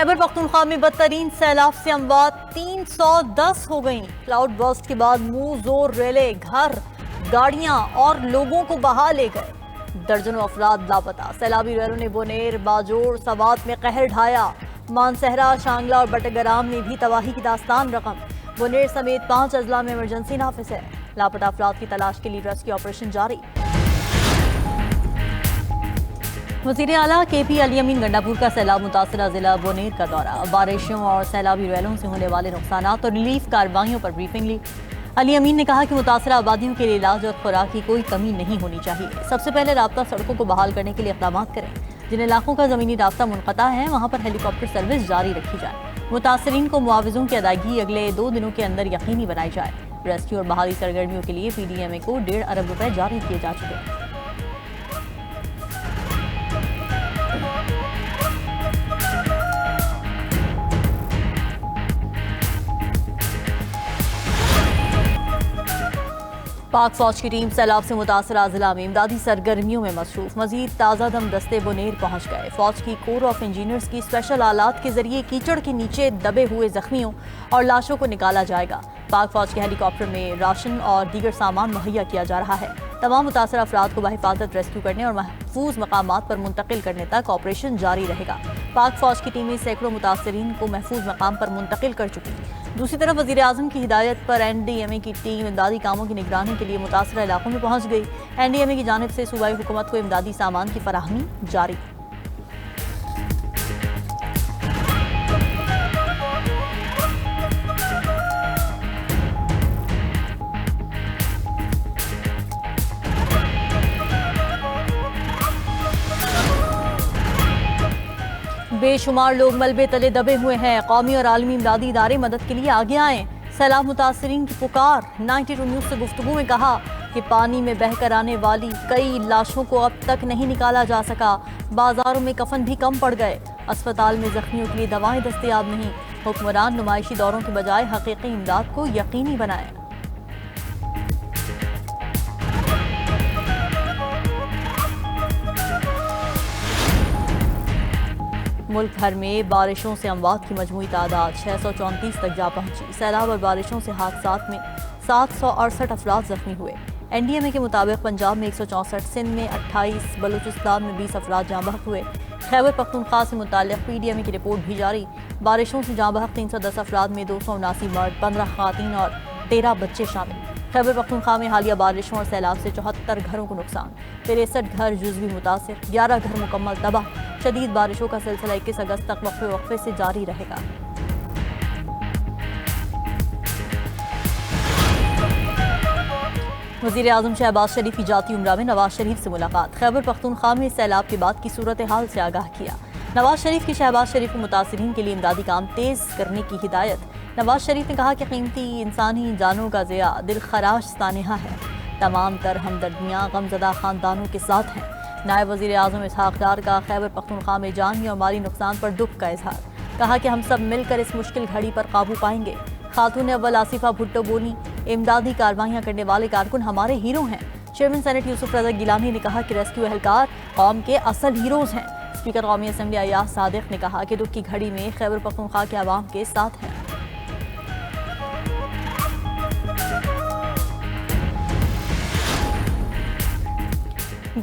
خیبر پختونخوا میں بدترین سیلاب سے اموات 310 ہو گئیں۔ کلاؤڈ برسٹ کے بعد منہ زور ریلے، گھر، گاڑیاں اور لوگوں کو بہا لے گئے۔ درجنوں افراد لاپتہ۔ سیلابی ریلوں نے بونیر، باجوڑ، سوات میں قہر ڈھایا۔ مانسہرہ، شانگلہ اور بٹگرام میں بھی تباہی کی داستان رقم۔ بونیر سمیت 5 اضلاع میں ایمرجنسی نافذ ہے۔ لاپتہ افراد کی تلاش کے لیے ریسکیو آپریشن جاری۔ وزیر اعلیٰ کے پی علی امین گنڈا پور کا سیلاب متاثرہ ضلع بونیر کا دورہ۔ بارشوں اور سیلابی ریلوں سے ہونے والے نقصانات اور ریلیف کارروائیوں پر بریفنگ لی۔ علی امین نے کہا کہ متاثرہ آبادیوں کے لیے علاج اور خوراک کی کوئی کمی نہیں ہونی چاہیے۔ سب سے پہلے رابطہ سڑکوں کو بحال کرنے کے لیے اقدامات کریں۔ جن علاقوں کا زمینی رابطہ منقطع ہے وہاں پر ہیلی کاپٹر سروس جاری رکھی جائے۔ متاثرین کو معاوضوں کی ادائیگی اگلے 2 دنوں کے اندر یقینی بنائی جائے۔ ریسکیو اور بحالی سرگرمیوں کے لیے پی ڈی ایم اے کو 1.5 ارب روپے جاری کیے جا چکے ہیں۔ پاک فوج کی ٹیم سیلاب سے متاثرہ اضلاع میں امدادی سرگرمیوں میں مصروف۔ مزید تازہ دم دستے بونیر پہنچ گئے۔ فوج کی کور آف انجینئرز کی اسپیشل آلات کے ذریعے کیچڑ کے نیچے دبے ہوئے زخمیوں اور لاشوں کو نکالا جائے گا۔ پاک فوج کے ہیلی کاپٹر میں راشن اور دیگر سامان مہیا کیا جا رہا ہے۔ تمام متاثرہ افراد کو بحفاظت ریسکیو کرنے اور محفوظ مقامات پر منتقل کرنے تک آپریشن جاری رہے گا۔ پاک فوج کی ٹیمیں سینکڑوں متاثرین کو محفوظ مقام پر منتقل کر چکی۔ دوسری طرف وزیر اعظم کی ہدایت پر این ڈی ایم اے کی ٹیم امدادی کاموں کی نگرانی کے لیے متاثرہ علاقوں میں پہنچ گئی۔ این ڈی ایم اے کی جانب سے صوبائی حکومت کو امدادی سامان کی فراہمی جاری۔ بے شمار لوگ ملبے تلے دبے ہوئے ہیں۔ قومی اور عالمی امدادی ادارے مدد کے لیے آگے آئیں۔ سیلاب متاثرین کی پکار۔ 92 نیوز سے گفتگو میں کہا کہ پانی میں بہہ کر آنے والی کئی لاشوں کو اب تک نہیں نکالا جا سکا۔ بازاروں میں کفن بھی کم پڑ گئے۔ اسپتال میں زخمیوں کے لیے دوائیں دستیاب نہیں۔ حکمران نمائشی دوروں کے بجائے حقیقی امداد کو یقینی بنائیں۔ ملک بھر میں بارشوں سے اموات کی مجموعی تعداد 634 تک جا پہنچی۔ سیلاب اور بارشوں سے حادثات میں 768 افراد زخمی ہوئے۔ این ڈی ایم اے کے مطابق پنجاب میں 164، سندھ میں 28، بلوچستان میں 20 افراد جاں بحق ہوئے۔ خیبر پختونخوا سے متعلق پی ڈی ایم اے کی رپورٹ بھی جاری۔ بارشوں سے جاں بحق 310 افراد میں 279 مرد، 15 خواتین اور 13 بچے شامل۔ خیبر پختونخوا میں حالیہ بارشوں اور سیلاب سے 74 گھروں کو نقصان، 63 گھر جزوی متاثر، 11 گھر مکمل تباہ۔ شدید بارشوں کا سلسلہ 21 اگست تک وقفے سے جاری رہے گا۔ وزیر اعظم شہباز شریف کی جاتی عمرہ میں نواز شریف سے ملاقات۔ خیبر پختونخوا میں سیلاب کے بعد کی صورتحال سے آگاہ کیا۔ نواز شریف کی شہباز شریف کو متاثرین کے لیے امدادی کام تیز کرنے کی ہدایت۔ نواز شریف نے کہا کہ قیمتی انسانی جانوں کا ضیاع دل خراش سانحہ ہے۔ تمام تر ہمدردیاں غمزدہ خاندانوں کے ساتھ ہیں۔ نائب وزیر اعظم اسحاق ڈار کا خیبر پختونخوا میں جانی اور مالی نقصان پر دکھ کا اظہار۔ کہا کہ ہم سب مل کر اس مشکل گھڑی پر قابو پائیں گے۔ خاتون اول آصفہ بھٹو بولی، امدادی کاروائیاں کرنے والے کارکن ہمارے ہیرو ہیں۔ چیئرمین سینٹ یوسف رضا گیلانی نے کہا کہ ریسکیو اہلکار قوم کے اصل ہیروز ہیں۔ اسپیکر قومی اسمبلی ایاز صادق نے کہا کہ دکھ کی گھڑی میں خیبر پختونخوا کے عوام کے ساتھ ہیں۔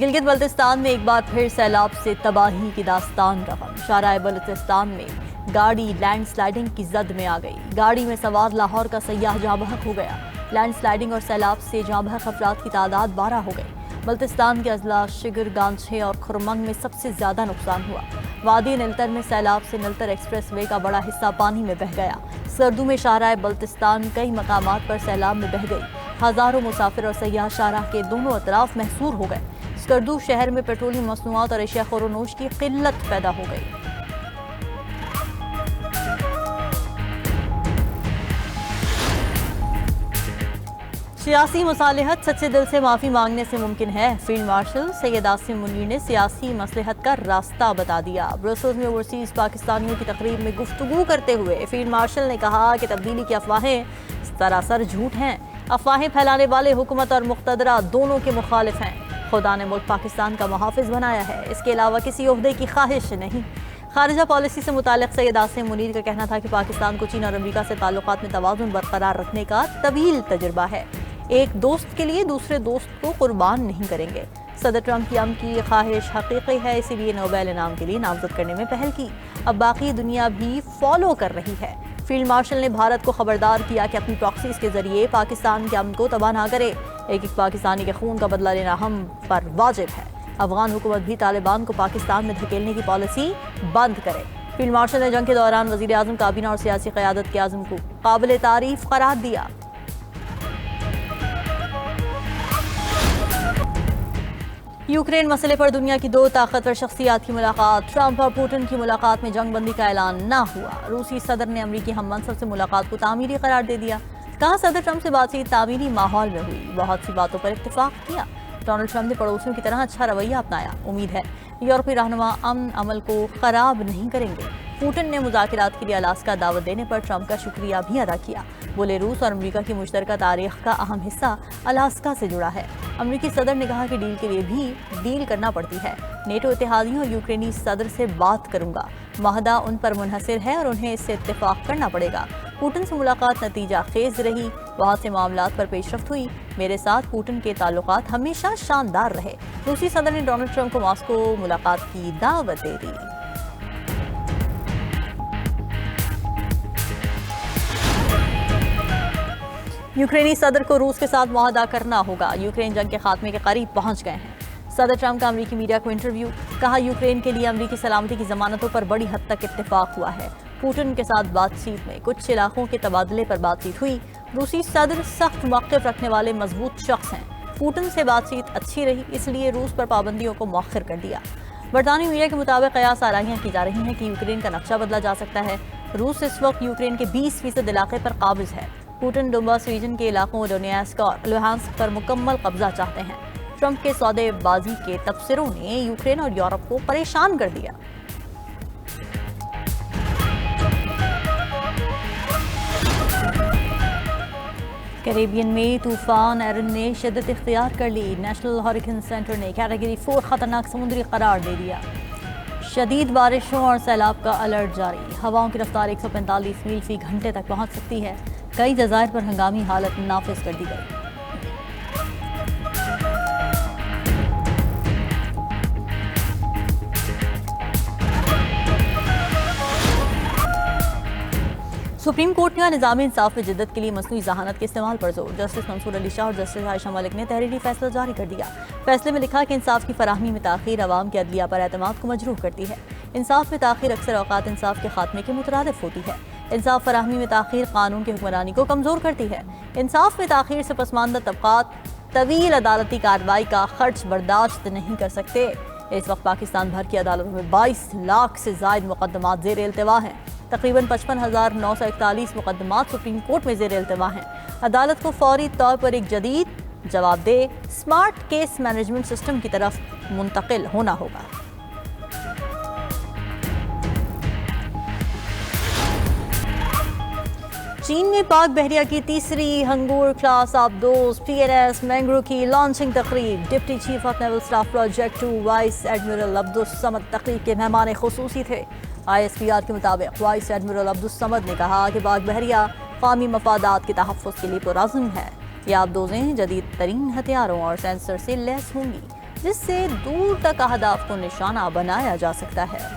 گلگت بلتستان میں ایک بار پھر سیلاب سے تباہی کی داستان رقم۔ شاہراہ بلتستان میں گاڑی لینڈ سلائیڈنگ کی زد میں آ گئی۔ گاڑی میں سوار لاہور کا سیاح جاں بحق ہو گیا۔ لینڈ سلائیڈنگ اور سیلاب سے جاں بحق افراد کی تعداد 12 ہو گئی۔ بلتستان کے اضلاع شگر، گانچھے اور کھرمنگ میں سب سے زیادہ نقصان ہوا۔ وادی نلتر میں سیلاب سے نلتر ایکسپریس وے کا بڑا حصہ پانی میں بہہ گیا۔ سردو میں شاہراہ بلتستان کئی مقامات پر سیلاب میں بہہ گئی۔ ہزاروں مسافر اور سیاح شاہراہ کے دونوں اطراف محصور ہو گئے۔ سکردو شہر میں پیٹرولیم مصنوعات اور اشیاء خور و نوش کی قلت پیدا ہو گئی۔ سیاسی مصالحت سچے دل سے معافی مانگنے سے ممکن ہے۔ فیلڈ مارشل سید عاصم منیر نے سیاسی مصلحت کا راستہ بتا دیا۔ بروسلز میں اوورسیز پاکستانیوں کی تقریب میں گفتگو کرتے ہوئے فیلڈ مارشل نے کہا کہ تبدیلی کی افواہیں سراسر جھوٹ ہیں۔ افواہیں پھیلانے والے حکومت اور مقتدرہ دونوں کے مخالف ہیں۔ خدا نے ملک پاکستان کا محافظ بنایا ہے، اس کے علاوہ کسی عہدے کی خواہش نہیں۔ خارجہ پالیسی سے متعلق سید عاصم منیر کا کہنا تھا کہ پاکستان کو چین اور امریکہ سے تعلقات میں توازن برقرار رکھنے کا طویل تجربہ ہے، ایک دوست کے لیے دوسرے دوست کو قربان نہیں کریں گے۔ صدر ٹرمپ کی کی خواہش حقیقی ہے، اسی لیے نوبیل انعام کے لیے نامزد کرنے میں پہل کی، اب باقی دنیا بھی فالو کر رہی ہے۔ فیلڈ مارشل نے بھارت کو خبردار کیا کہ اپنی پراکسیز کے ذریعے پاکستان کے امن کو تباہ نہ کرے، ایک پاکستانی کے خون کا بدلہ لینا ہم پر واجب ہے۔ افغان حکومت بھی طالبان کو پاکستان میں دھکیلنے کی پالیسی بند کرے۔ فیلڈ مارشل نے جنگ کے دوران وزیر اعظم، کابینہ اور سیاسی قیادت کے عزم کو قابل تعریف قرار دیا۔ یوکرین مسئلے پر دنیا کی دو طاقتور شخصیات کی ملاقات، ٹرمپ اور پوٹن کی ملاقات میں جنگ بندی کا اعلان نہ ہوا۔ روسی صدر نے امریکی ہم منصب سے ملاقات کو تعمیری قرار دے دیا، کہا صدر ٹرمپ سے بات چیت تعمیری ماحول میں ہوئی، بہت سی باتوں پر اتفاق کیا۔ ڈونلڈ ٹرمپ نے پڑوسیوں کی طرح اچھا رویہ اپنایا، امید ہے یورپی رہنما امن عمل کو خراب نہیں کریں گے۔ پوٹن نے مذاکرات کے لیے الاسکا دعوت دینے پر ٹرمپ کا شکریہ بھی ادا کیا، بولے روس اور امریکہ کی مشترکہ تاریخ کا اہم حصہ الاسکا سے جڑا ہے۔ امریکی صدر نے کہا کہ ڈیل کے لیے بھی ڈیل کرنا پڑتی ہے، نیٹو اتحادیوں اور یوکرینی صدر سے بات کروں گا، معاہدہ ان پر منحصر ہے اور انہیں اس سے اتفاق کرنا پڑے گا۔ پوٹن سے ملاقات نتیجہ خیز رہی، بہت سے معاملات پر پیش رفت ہوئی، میرے ساتھ پوٹن کے تعلقات ہمیشہ شاندار رہے۔ روسی صدر نے ڈونلڈ ٹرمپ کو ماسکو ملاقات کی دعوت دے دی۔ یوکرینی صدر کو روس کے ساتھ معاہدہ کرنا ہوگا، یوکرین جنگ کے خاتمے کے قریب پہنچ گئے ہیں۔ صدر ٹرمپ کا امریکی میڈیا کو انٹرویو، کہا یوکرین کے لیے امریکی سلامتی کی ضمانتوں پر بڑی حد تک اتفاق ہوا ہے۔ پوٹن کے ساتھ بات چیت میں کچھ علاقوں کے تبادلے پر بات چیت ہوئی۔ روسی صدر سخت موقف رکھنے والے مضبوط شخص ہیں، پوٹن سے بات چیت اچھی رہی، اس لیے روس پر پابندیوں کو مؤخر کر دیا۔ برطانوی میڈیا کے مطابق قیاس آرائیاں کی جا رہی ہیں کہ یوکرین کا نقشہ بدلا جا سکتا ہے۔ روس اس وقت یوکرین کے 20% علاقے پر قابض ہے۔ پوٹن ڈونباس ریجن کے علاقوں ڈونیٹسک اور لوہانسک پر مکمل قبضہ چاہتے ہیں۔ ٹرمپ کے سودے بازی کے تبصروں نے یوکرین اور یورپ کو پریشان کر دیا۔ کیریبین میں طوفان ایرن نے شدت اختیار کر لی، نیشنل ہریکین سینٹر نے کیٹیگری 4 خطرناک سمندری قرار دے دیا۔ شدید بارشوں اور سیلاب کا الرٹ جاری، ہواؤں کی رفتار 145 میل فی گھنٹے تک پہنچ سکتی ہے، کئی جزائر پر ہنگامی حالت نافذ کر دی گئی۔ سپریم کورٹ نے نظام انصاف میں جدت کے لیے مصنوعی ذہانت کے استعمال پر زور، جسٹس منصور علی شاہ اور جسٹس عائشہ ملک نے تحریری فیصلہ جاری کر دیا۔ فیصلے میں لکھا کہ انصاف کی فراہمی میں تاخیر عوام کے عدلیہ پر اعتماد کو مجروح کرتی ہے۔ انصاف میں تاخیر اکثر اوقات انصاف کے خاتمے کے مترادف ہوتی ہے۔ انصاف فراہمی میں تاخیر قانون کی حکمرانی کو کمزور کرتی ہے۔ انصاف میں تاخیر سے پسماندہ طبقات طویل عدالتی کارروائی کا خرچ برداشت نہیں کر سکتے۔ اس وقت پاکستان بھر کی عدالتوں میں 22 لاکھ سے زائد مقدمات زیر التوا ہیں۔ تقریباً 55,941 مقدمات سپریم کورٹ میں زیر التوا ہیں۔ عدالت کو فوری طور پر ایک جدید، جواب دہ، سمارٹ کیس مینجمنٹ سسٹم کی طرف منتقل ہونا ہوگا۔ چین میں پاک بحریہ کی تیسری ہنگور کلاس آبدوز PNS مینگرو کی لانچنگ تقریب، deputy chief of naval staff project 2 vice admiral Abdul Samad تقریب کے مہمان خصوصی تھے۔ ISPR کے مطابق وائس ایڈمرل عبدالصمد نے کہا کہ پاک بحریہ قومی مفادات کے تحفظ کے لیے پرعزم ہے۔ یہ آبدوزیں جدید ترین ہتھیاروں اور سینسر سے لیس ہوں گی، جس سے دور تک اہداف کو نشانہ بنایا جا سکتا ہے۔